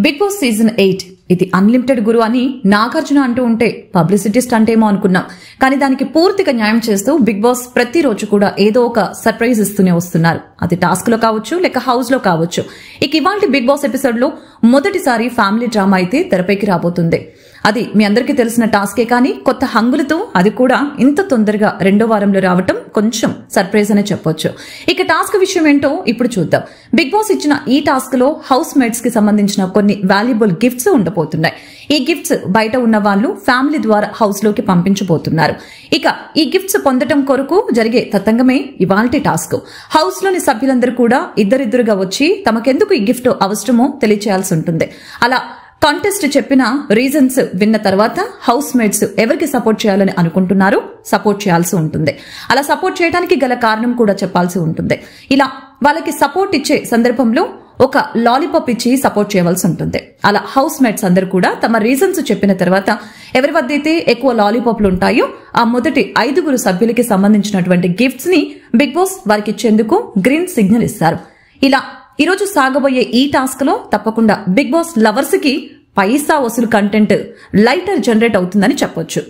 Big boss season 8 ఇది unlimited గురు అని నాగార్జున అంటూ ఉంటే పబ్లిసిటీ స్టంట్ ఏమో అనుకున్నాం. కానీ దానికి పూర్తిగా న్యాయం చేస్తూ బిగ్ బాస్ ప్రతిరోజు కూడా ఏదో ఒక సర్ప్రైజ్ ఇస్తూనే వస్తున్నారు. అది టాస్క్ లో కావచ్చు లేక హౌస్ లో కావచ్చు. ఇక ఇవాల్టి బిగ్ బాస్ ఎపిసోడ్ లో మొదటిసారి ఫ్యామిలీ డ్రామా అయితే తెరపైకి రాబోతుంది. అది మీ అందరికీ తెలిసిన టాస్కే, కానీ కొత్త హంగులతో అది కూడా ఇంత తొందరగా రెండో వారంలో రావటం కొంచెం సర్ప్రైజ్ అనే చెప్పొచ్చు. ఇక టాస్క్ విషయం ఏంటో ఇప్పుడు చూద్దాం. బిగ్ బాస్ ఇచ్చిన ఈ టాస్క్ లో హౌస్ మేట్స్ కి సంబంధించిన కొన్ని వాల్యుబుల్ గిఫ్ట్స్ ఉండబోతున్నాయి. ఈ గిఫ్ట్స్ బయట ఉన్న వాళ్ళు ఫ్యామిలీ ద్వారా హౌస్ లోకి పంపించబోతున్నారు. ఇక ఈ గిఫ్ట్స్ పొందడం కొరకు జరిగే తతంగమే ఇవాల్టి టాస్క్. హౌస్ లోని సభ్యులందరూ కూడా ఇద్దరిద్దరుగా వచ్చి తమకెందుకు ఈ గిఫ్ట్ అవసరమో తెలియచేయాల్సి ఉంటుంది. అలా కాంటెస్ట్ చెప్పిన రీజన్స్ విన్న తర్వాత హౌస్ మేట్స్ ఎవరికి సపోర్ట్ చేయాలని అనుకుంటున్నారో సపోర్ట్ చేయాల్సి ఉంటుంది. అలా సపోర్ట్ చేయడానికి గల కారణం కూడా చెప్పాల్సి ఉంటుంది. ఇలా వాళ్ళకి సపోర్ట్ ఇచ్చే సందర్భంలో ఒక లాలీపాప్ ఇచ్చి సపోర్ట్ చేయవలసి ఉంటుంది. అలా హౌస్ మేట్స్ అందరూ కూడా తమ రీజన్స్ చెప్పిన తర్వాత ఎవరి వద్ద అయితే ఎక్కువ లాలీపాప్లు ఉంటాయో ఆ మొదటి 5 సభ్యులకి సంబంధించినటువంటి గిఫ్ట్స్ ని బిగ్ బాస్ వారికి ఇచ్చేందుకు గ్రీన్ సిగ్నల్ ఇస్తారు. ఇలా ఈరోజు సాగబోయే ఈ టాస్క్ లో తప్పకుండా బిగ్ బాస్ లవర్స్ కి పైసా వసూలు కంటెంట్ లైటర్ జనరేట్ అవుతుందని చెప్పొచ్చు.